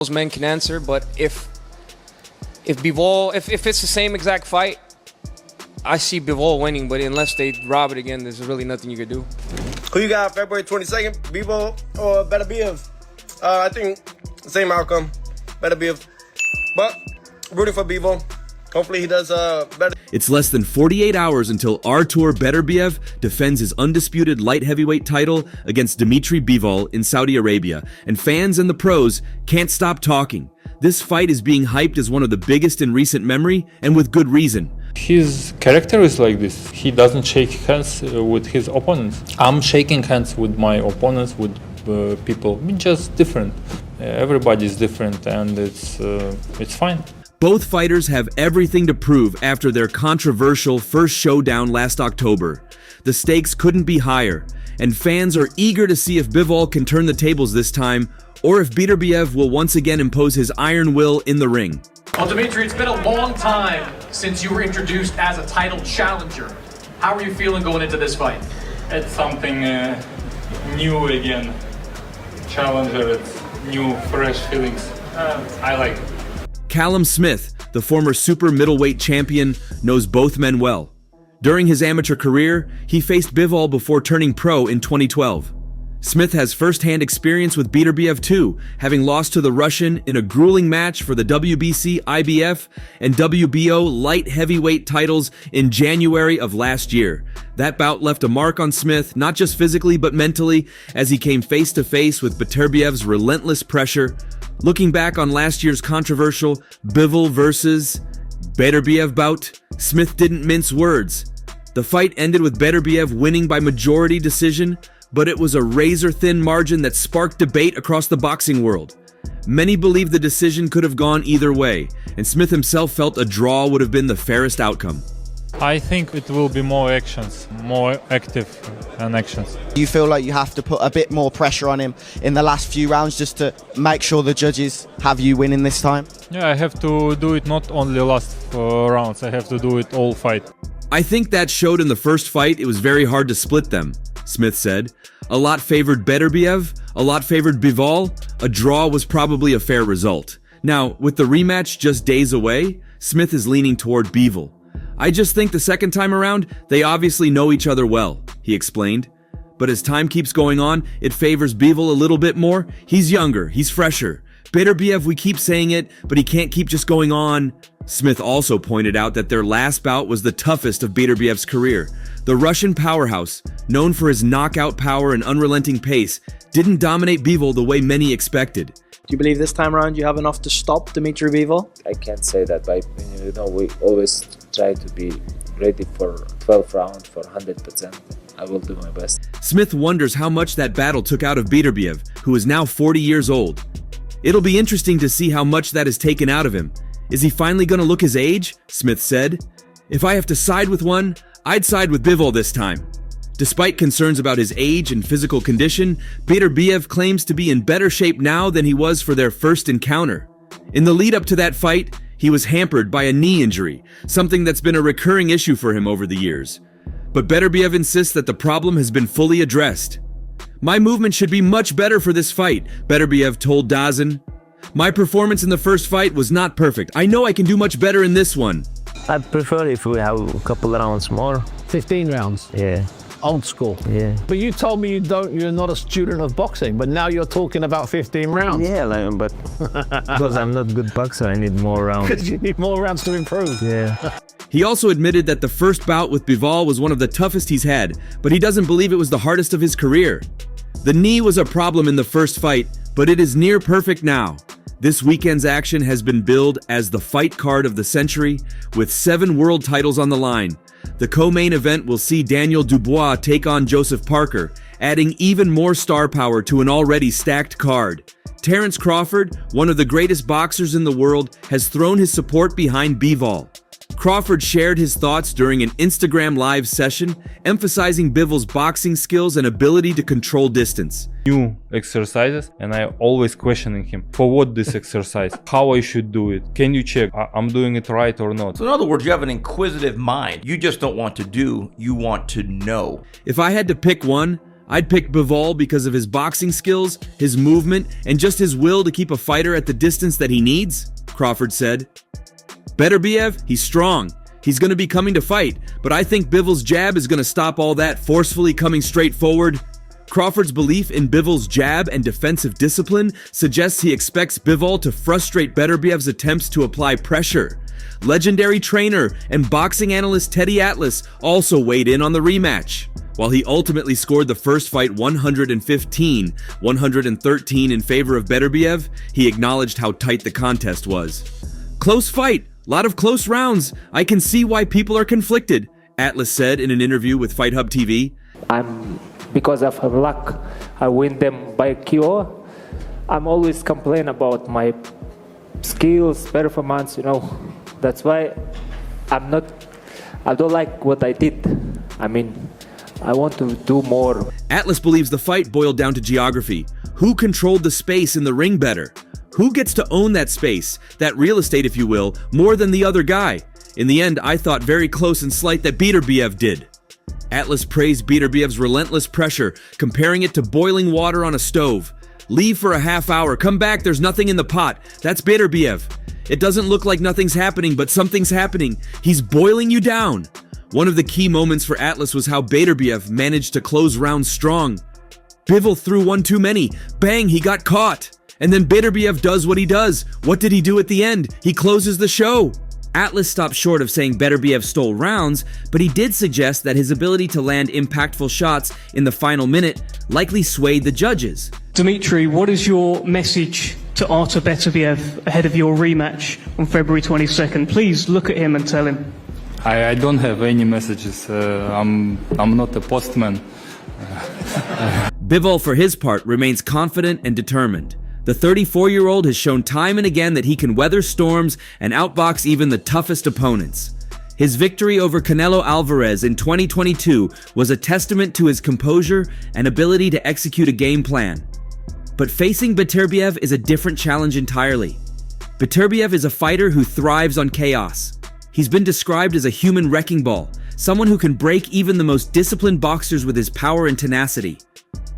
men can answer, but if Bivol, if it's the same exact fight, I see Bivol winning, but unless they rob it again, there's really nothing you could do. Who you got February 22nd, Bivol or Beterbiev? I think same outcome, Beterbiev. But rooting for Bivol. Hopefully he does better. It's less than 48 hours until Artur Beterbiev defends his undisputed light heavyweight title against Dmitry Bivol in Saudi Arabia, and fans and the pros can't stop talking. This fight is being hyped as one of the biggest in recent memory, and with good reason. His character is like this. He doesn't shake hands with his opponents. I'm shaking hands with my opponents, with people. We're just different. Everybody's different, and it's fine. Both fighters have everything to prove after their controversial first showdown last October. The stakes couldn't be higher, and fans are eager to see if Bivol can turn the tables this time, or if Beterbiev will once again impose his iron will in the ring. Well, Dmitry, it's been a long time since you were introduced as a title challenger. How are you feeling going into this fight? It's something new again. Challenger, it's new, fresh feelings. I like it. Callum Smith, the former super middleweight champion, knows both men well. During his amateur career, he faced Bivol before turning pro in 2012. Smith has first-hand experience with Beterbiev too, having lost to the Russian in a grueling match for the WBC, IBF, and WBO light heavyweight titles in January of last year. That bout left a mark on Smith, not just physically but mentally, as he came face-to-face with Beterbiev's relentless pressure. Looking back on last year's controversial Bivol versus Beterbiev bout, Smith didn't mince words. The fight ended with Beterbiev winning by majority decision, but it was a razor-thin margin that sparked debate across the boxing world. Many believe the decision could have gone either way, and Smith himself felt a draw would have been the fairest outcome. I think it will be more actions, more active actions. Do you feel like you have to put a bit more pressure on him in the last few rounds just to make sure the judges have you winning this time? Yeah, I have to do it not only last rounds, I have to do it all fight. I think that showed in the first fight it was very hard to split them, Smith said. A lot favored Beterbiev, a lot favored Bivol. A draw was probably a fair result. Now, with the rematch just days away, Smith is leaning toward Bivol. I just think the second time around, they obviously know each other well, he explained. But as time keeps going on, it favors Bivol a little bit more. He's younger, he's fresher. Beterbiev, we keep saying it, but he can't keep just going on. Smith also pointed out that their last bout was the toughest of Beterbiev's career. The Russian powerhouse, known for his knockout power and unrelenting pace, didn't dominate Bivol the way many expected. Do you believe this time around you have enough to stop Dmitry Bivol? I can't say that, but we always try to be ready for 12 rounds for 100%. I will do my best. Smith wonders how much that battle took out of Beterbiev, who is now 40 years old. It'll be interesting to see how much that is taken out of him. Is he finally going to look his age? Smith said. If I have to side with one, I'd side with Bivol this time. Despite concerns about his age and physical condition, Beterbiev claims to be in better shape now than he was for their first encounter. In the lead up to that fight, he was hampered by a knee injury, something that's been a recurring issue for him over the years. But Beterbiev insists that the problem has been fully addressed. My movement should be much better for this fight, Beterbiev told DAZN. My performance in the first fight was not perfect. I know I can do much better in this one. I prefer if we have a couple rounds more. 15 rounds? Yeah. Old school? Yeah. But you told me you're not a student of boxing, but now you're talking about 15 rounds. Yeah, but because I'm not a good boxer, I need more rounds. Because you need more rounds to improve. Yeah. He also admitted that the first bout with Bivol was one of the toughest he's had, but he doesn't believe it was the hardest of his career. The knee was a problem in the first fight, but it is near perfect now. This weekend's action has been billed as the fight card of the century, with 7 world titles on the line. The co-main event will see Daniel Dubois take on Joseph Parker, adding even more star power to an already stacked card. Terence Crawford, one of the greatest boxers in the world, has thrown his support behind Bivol. Crawford shared his thoughts during an Instagram live session, emphasizing Bivol's boxing skills and ability to control distance. New exercises, and I always questioning him, for what this exercise, how I should do it, can you check I'm doing it right or not? So in other words, you have an inquisitive mind. You just don't want to do, you want to know. If I had to pick one, I'd pick Bivol because of his boxing skills, his movement, and just his will to keep a fighter at the distance that he needs, Crawford said. Beterbiev, he's strong. He's going to be coming to fight, but I think Bivol's jab is going to stop all that forcefully coming straight forward. Crawford's belief in Bivol's jab and defensive discipline suggests he expects Bivol to frustrate Beterbiev's attempts to apply pressure. Legendary trainer and boxing analyst Teddy Atlas also weighed in on the rematch. While he ultimately scored the first fight 115-113 in favor of Beterbiev, he acknowledged how tight the contest was. Close fight, lot of close rounds. I can see why people are conflicted, Atlas said in an interview with Fight Hub TV. Because of luck, I win them by KO. I'm always complain about my skills, performance, That's why I don't like what I did. I want to do more. Atlas believes the fight boiled down to geography. Who controlled the space in the ring better? Who gets to own that space, that real estate if you will, more than the other guy? In the end, I thought very close and slight that Beterbiev did. Atlas praised Beterbiev's relentless pressure, comparing it to boiling water on a stove. Leave for a half hour, come back, there's nothing in the pot. That's Beterbiev. It doesn't look like nothing's happening, but something's happening. He's boiling you down. One of the key moments for Atlas was how Beterbiev managed to close rounds strong. Bivol threw one too many. Bang, he got caught. And then Beterbiev does what he does. What did he do at the end? He closes the show. Atlas stopped short of saying Beterbiev stole rounds, but he did suggest that his ability to land impactful shots in the final minute likely swayed the judges. Dmitry, what is your message to Artur Beterbiev ahead of your rematch on February 22nd? Please look at him and tell him. I don't have any messages. I'm not a postman. Bivol, for his part, remains confident and determined. The 34-year-old has shown time and again that he can weather storms and outbox even the toughest opponents. His victory over Canelo Alvarez in 2022 was a testament to his composure and ability to execute a game plan. But facing Beterbiev is a different challenge entirely. Beterbiev is a fighter who thrives on chaos. He's been described as a human wrecking ball, someone who can break even the most disciplined boxers with his power and tenacity.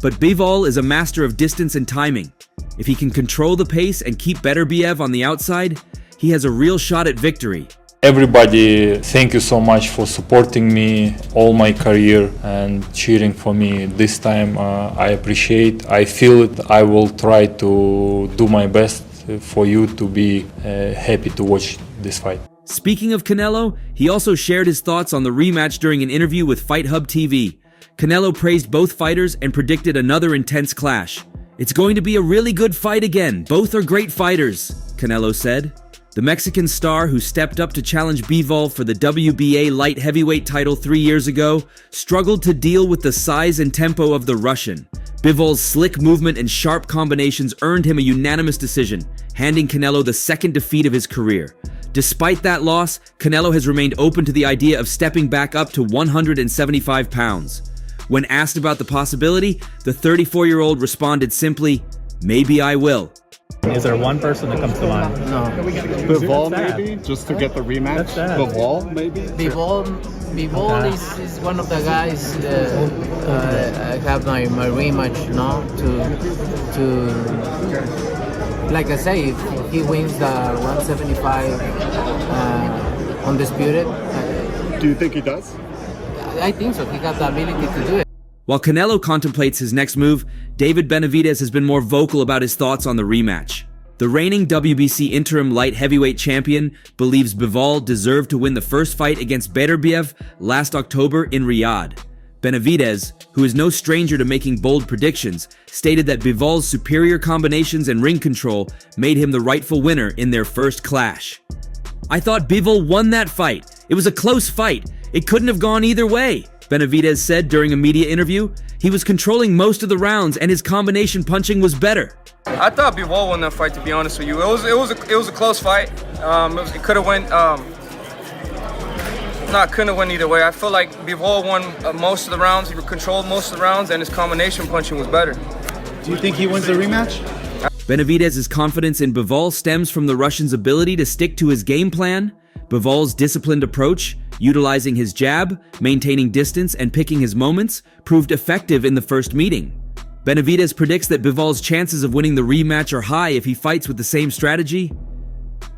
But Bivol is a master of distance and timing. If he can control the pace and keep Beterbiev on the outside, he has a real shot at victory. Everybody, thank you so much for supporting me all my career and cheering for me this time. I appreciate. I feel it. I will try to do my best for you to be happy to watch this fight. Speaking of Canelo, he also shared his thoughts on the rematch during an interview with Fight Hub TV. Canelo praised both fighters and predicted another intense clash. "It's going to be a really good fight again. Both are great fighters," Canelo said. The Mexican star, who stepped up to challenge Bivol for the WBA light heavyweight title 3 years ago, struggled to deal with the size and tempo of the Russian. Bivol's slick movement and sharp combinations earned him a unanimous decision, handing Canelo the second defeat of his career. Despite that loss, Canelo has remained open to the idea of stepping back up to 175 pounds. When asked about the possibility, the 34-year-old responded simply, "Maybe I will." Is there one person that comes to mind? No. Bivol maybe, just to get the rematch. Bivol maybe. Bivol is one of the guys. I have my rematch now to like I say, if he wins the 175 undisputed. Do you think he does? I think so. He got the ability to do it. While Canelo contemplates his next move, David Benavidez has been more vocal about his thoughts on the rematch. The reigning WBC interim light heavyweight champion believes Bivol deserved to win the first fight against Beterbiev last October in Riyadh. Benavidez, who is no stranger to making bold predictions, stated that Bivol's superior combinations and ring control made him the rightful winner in their first clash. "I thought Bivol won that fight. It was a close fight. It couldn't have gone either way," Benavidez said during a media interview. He was controlling most of the rounds and his combination punching was better. I thought Bivol won that fight, to be honest with you. It was a close fight. It could have went. Couldn't have went either way. I feel like Bivol won most of the rounds. He controlled most of the rounds, and his combination punching was better. Do you think he wins the rematch? Benavidez's confidence in Bivol stems from the Russian's ability to stick to his game plan, Bivol's disciplined approach, Utilizing his jab, maintaining distance, and picking his moments proved effective in the first meeting. Benavidez predicts that Bivol's chances of winning the rematch are high if he fights with the same strategy.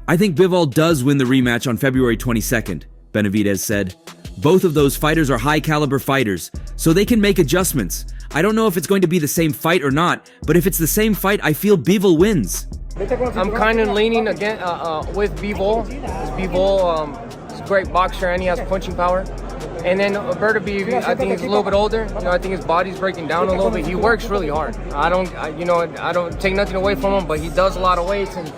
"I think Bivol does win the rematch on February 22nd, Benavidez said. "Both of those fighters are high-caliber fighters, so they can make adjustments. I don't know if it's going to be the same fight or not, but if it's the same fight, I feel Bivol wins." I'm kind of leaning again with Bivol. Bivol is a great boxer and he has punching power. And then Beterbiev, I think he's a little bit older. I think his body's breaking down a little bit. He works really hard. I don't take nothing away from him, but he does a lot of weights. And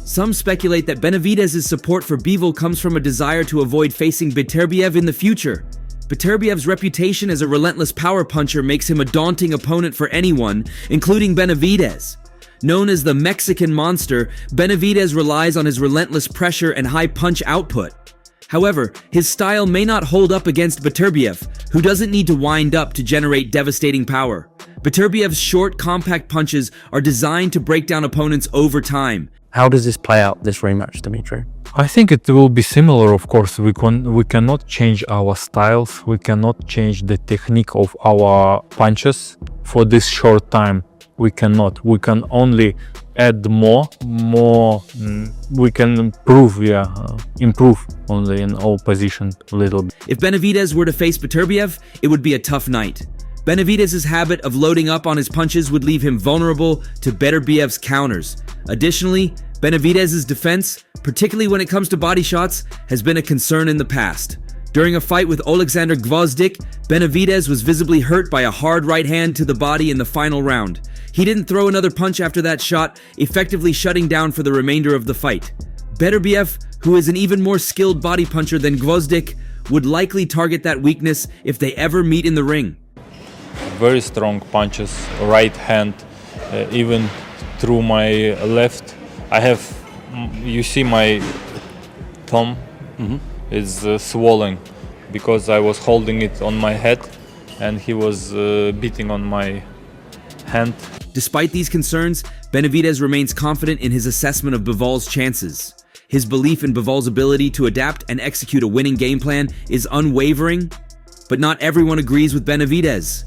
some speculate that Benavidez's support for Bivol comes from a desire to avoid facing Beterbiev in the future. Beterbiev's reputation as a relentless power puncher makes him a daunting opponent for anyone, including Benavidez. Known as the Mexican Monster, Benavidez relies on his relentless pressure and high punch output. However, his style may not hold up against Beterbiev, who doesn't need to wind up to generate devastating power. Beterbiev's short, compact punches are designed to break down opponents over time. How does this play out, this rematch, Dmitry? I think it will be similar, of course. We cannot change our styles. We cannot change the technique of our punches for this short time. We cannot. We can only add more. We can improve only in all positions a little bit. If Benavidez were to face Beterbiev, it would be a tough night. Benavidez's habit of loading up on his punches would leave him vulnerable to Beterbiev's counters. Additionally, Benavidez's defense, particularly when it comes to body shots, has been a concern in the past. During a fight with Alexander Gvozdyk, Benavidez was visibly hurt by a hard right hand to the body in the final round. He didn't throw another punch after that shot, effectively shutting down for the remainder of the fight. Beterbiev, who is an even more skilled body puncher than Gvozdyk, would likely target that weakness if they ever meet in the ring. Very strong punches, right hand, even through my left. I have, you see my thumb is swollen because I was holding it on my head and he was beating on my hand. Despite these concerns, Benavidez remains confident in his assessment of Bivol's chances. His belief in Bivol's ability to adapt and execute a winning game plan is unwavering, but not everyone agrees with Benavidez.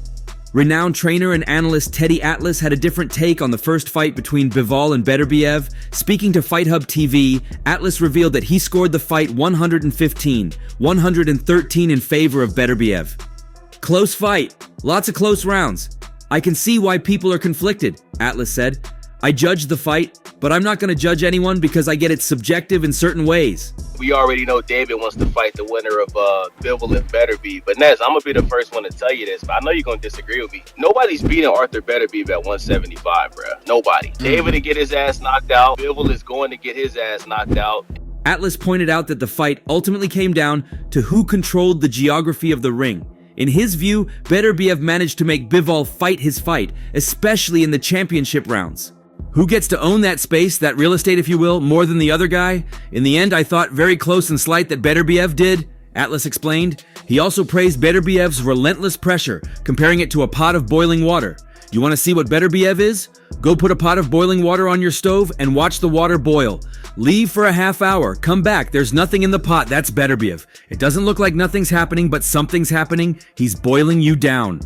Renowned trainer and analyst Teddy Atlas had a different take on the first fight between Bivol and Beterbiev. Speaking to Fight Hub TV, Atlas revealed that he scored the fight 115-113 in favor of Beterbiev. "Close fight, lots of close rounds. I can see why people are conflicted," Atlas said. "I judged the fight, but I'm not going to judge anyone because I get it's subjective in certain ways." We already know David wants to fight the winner of Bivol and Beterbiev. But Nez, I'm going to be the first one to tell you this, but I know you're going to disagree with me. Nobody's beating Artur Beterbiev at 175, bro. Nobody. David to get his ass knocked out. Bivol is going to get his ass knocked out. Atlas pointed out that the fight ultimately came down to who controlled the geography of the ring. In his view, Beterbiev managed to make Bivol fight his fight, especially in the championship rounds. Who gets to own that space, that real estate if you will, more than the other guy? In the end, I thought very close and slight that Beterbiev did, Atlas explained. He also praised Beterbiev's relentless pressure, comparing it to a pot of boiling water. You want to see what Beterbiev is? Go put a pot of boiling water on your stove and watch the water boil. Leave for a half hour, come back, there's nothing in the pot, that's Beterbiev. It doesn't look like nothing's happening, but something's happening. He's boiling you down.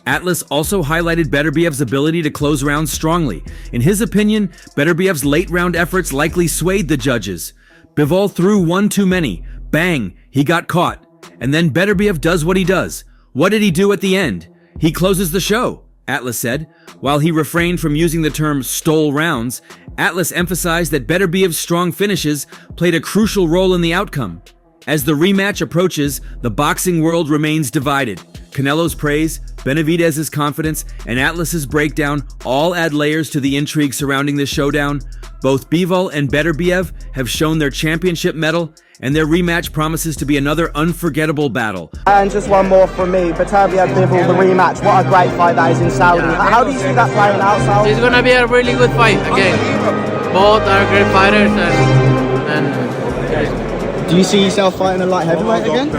Atlas also highlighted Beterbiev's ability to close rounds strongly. In his opinion, Beterbiev's late round efforts likely swayed the judges. Bivol threw one too many. Bang, he got caught. And then Beterbiev does what he does. What did he do at the end? He closes the show, Atlas said. While he refrained from using the term stole rounds, Atlas emphasized that Beterbiev's strong finishes played a crucial role in the outcome. As the rematch approaches, the boxing world remains divided. Canelo's praise, Benavidez's confidence, and Atlas's breakdown all add layers to the intrigue surrounding this showdown. Both Bivol and Beterbiev have shown their championship mettle, and their rematch promises to be another unforgettable battle. And just one more from me, Beterbiev-Bivol, the rematch. What a great fight that is in Saudi. How do you see that playing out, Sal? It's going to be a really good fight again. Both are great fighters and Do you see yourself fighting a light heavyweight again?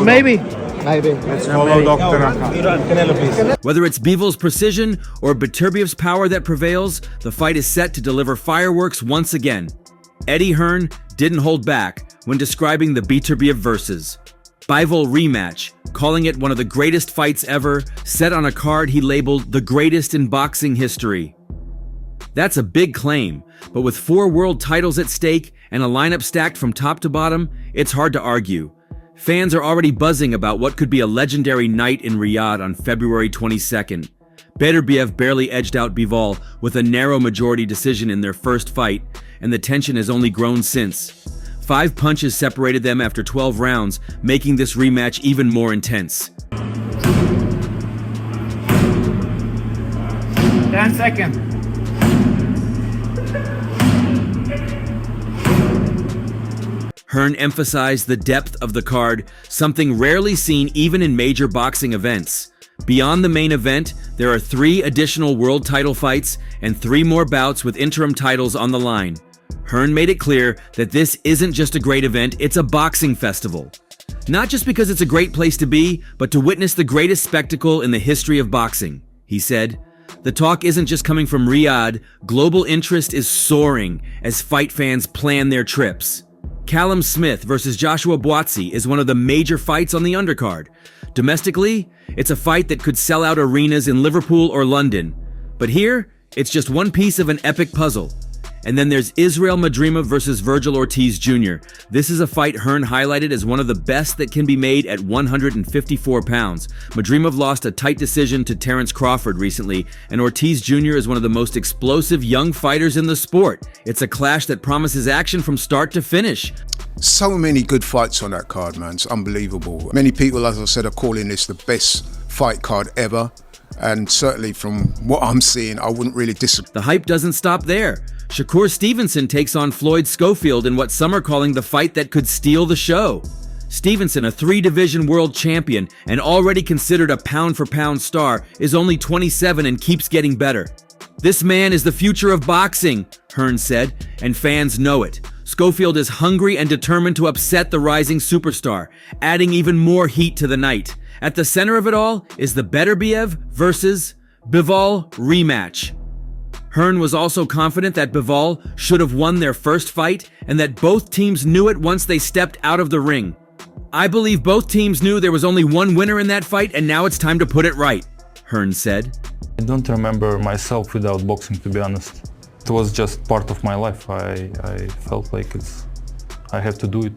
maybe. Maybe. Let's follow Dr. Aka. Whether it's Bivol's precision or Beterbiev's power that prevails, the fight is set to deliver fireworks once again. Eddie Hearn didn't hold back when describing the Beterbiev versus Bivol rematch, calling it one of the greatest fights ever, set on a card he labeled the greatest in boxing history. That's a big claim, but with 4 world titles at stake and a lineup stacked from top to bottom, it's hard to argue. Fans are already buzzing about what could be a legendary night in Riyadh on February 22nd. Beterbiev barely edged out Bivol with a narrow majority decision in their first fight, and the tension has only grown since. 5 punches separated them after 12 rounds, making this rematch even more intense. 10 seconds. Hearn emphasized the depth of the card, something rarely seen even in major boxing events. Beyond the main event, there are 3 additional world title fights and 3 more bouts with interim titles on the line. Hearn made it clear that this isn't just a great event, it's a boxing festival. Not just because it's a great place to be, but to witness the greatest spectacle in the history of boxing, he said. The talk isn't just coming from Riyadh, global interest is soaring as fight fans plan their trips. Callum Smith versus Joshua Buatsi is one of the major fights on the undercard. Domestically, it's a fight that could sell out arenas in Liverpool or London. But here, it's just one piece of an epic puzzle. And then there's Israel Madrimov versus Virgil Ortiz Jr. This is a fight Hearn highlighted as one of the best that can be made at 154 pounds. Madrimov lost a tight decision to Terence Crawford recently, and Ortiz Jr. is one of the most explosive young fighters in the sport. It's a clash that promises action from start to finish. So many good fights on that card, man. It's unbelievable. Many people, as I said, are calling this the best fight card ever. And certainly from what I'm seeing, I wouldn't really disagree. The hype doesn't stop there. Shakur Stevenson takes on Floyd Schofield in what some are calling the fight that could steal the show. Stevenson, a 3-division world champion and already considered a pound-for-pound star, is only 27 and keeps getting better. This man is the future of boxing, Hearn said, and fans know it. Schofield is hungry and determined to upset the rising superstar, adding even more heat to the night. At the center of it all is the Beterbiev versus Bivol rematch. Hearn was also confident that Bivol should have won their first fight and that both teams knew it once they stepped out of the ring. I believe both teams knew there was only one winner in that fight and now it's time to put it right, Hearn said. I don't remember myself without boxing, to be honest. It was just part of my life. I felt like I have to do it.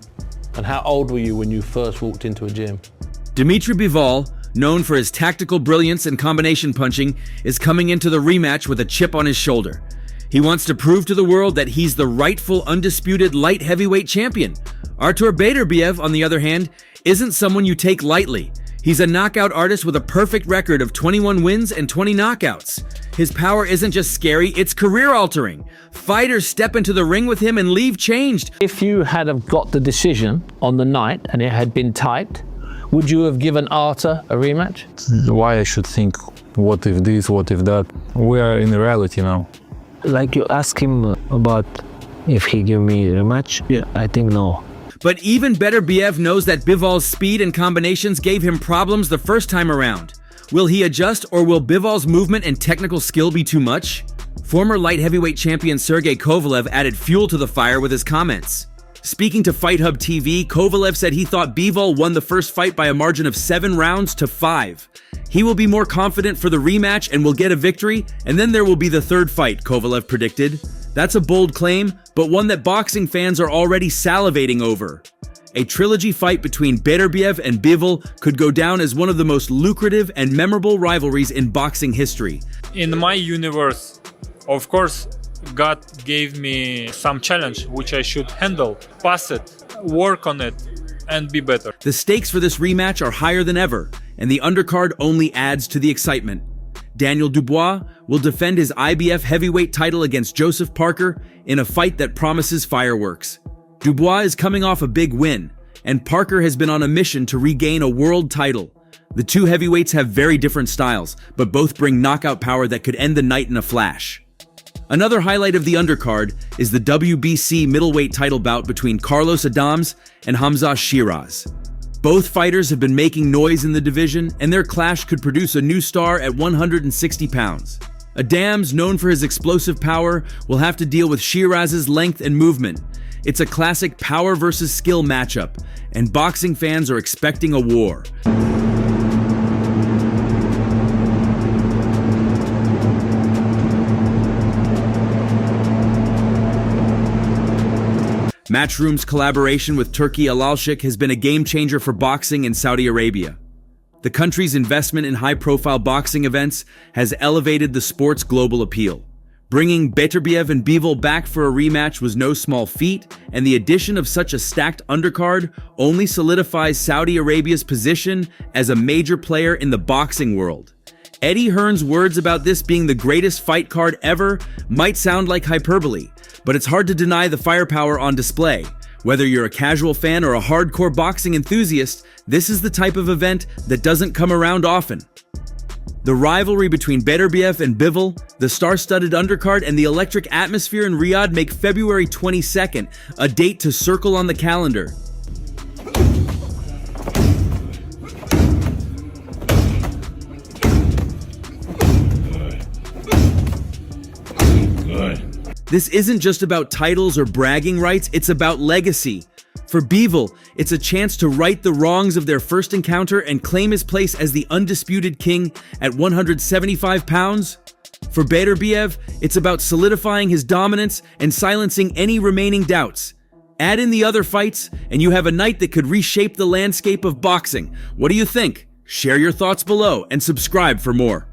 And how old were you when you first walked into a gym? Dmitry Bivol, known for his tactical brilliance and combination punching, is coming into the rematch with a chip on his shoulder. He wants to prove to the world that he's the rightful undisputed light heavyweight champion. Artur Beterbiev, on the other hand, isn't someone you take lightly. He's a knockout artist with a perfect record of 21 wins and 20 knockouts. His power isn't just scary, it's career-altering. Fighters step into the ring with him and leave changed. If you had have got the decision on the night and it had been tight, would you have given Artur a rematch? Why I should think, what if this, what if that? We are in reality now. Like you ask him about if he give me a rematch, yeah, I think no. But even Beterbiev knows that Bivol's speed and combinations gave him problems the first time around. Will he adjust, or will Bivol's movement and technical skill be too much? Former light heavyweight champion Sergey Kovalev added fuel to the fire with his comments. Speaking to Fight Hub TV, Kovalev said he thought Bivol won the first fight by a margin of 7 rounds to 5. He will be more confident for the rematch and will get a victory, and then there will be the third fight, Kovalev predicted. That's a bold claim, but one that boxing fans are already salivating over. A trilogy fight between Beterbiev and Bivol could go down as one of the most lucrative and memorable rivalries in boxing history. In my universe, of course, God gave me some challenge which I should handle, pass it, work on it, and be better. The stakes for this rematch are higher than ever, and the undercard only adds to the excitement. Daniel Dubois will defend his IBF heavyweight title against Joseph Parker in a fight that promises fireworks. Dubois is coming off a big win, and Parker has been on a mission to regain a world title. The two heavyweights have very different styles, but both bring knockout power that could end the night in a flash. Another highlight of the undercard is the WBC middleweight title bout between Carlos Adams and Hamza Shiraz. Both fighters have been making noise in the division, and their clash could produce a new star at 160 pounds. Adams, known for his explosive power, will have to deal with Shiraz's length and movement. It's a classic power versus skill matchup, and boxing fans are expecting a war. Matchroom's collaboration with Turki Alalshik has been a game-changer for boxing in Saudi Arabia. The country's investment in high-profile boxing events has elevated the sport's global appeal. Bringing Beterbiev and Bivol back for a rematch was no small feat, and the addition of such a stacked undercard only solidifies Saudi Arabia's position as a major player in the boxing world. Eddie Hearn's words about this being the greatest fight card ever might sound like hyperbole, but it's hard to deny the firepower on display. Whether you're a casual fan or a hardcore boxing enthusiast, this is the type of event that doesn't come around often. The rivalry between Beterbiev and Bivol, the star-studded undercard, and the electric atmosphere in Riyadh make February 22nd a date to circle on the calendar. This isn't just about titles or bragging rights, it's about legacy. For Bivol, it's a chance to right the wrongs of their first encounter and claim his place as the undisputed king at 175 pounds. For Beterbiev, it's about solidifying his dominance and silencing any remaining doubts. Add in the other fights, and you have a night that could reshape the landscape of boxing. What do you think? Share your thoughts below and subscribe for more.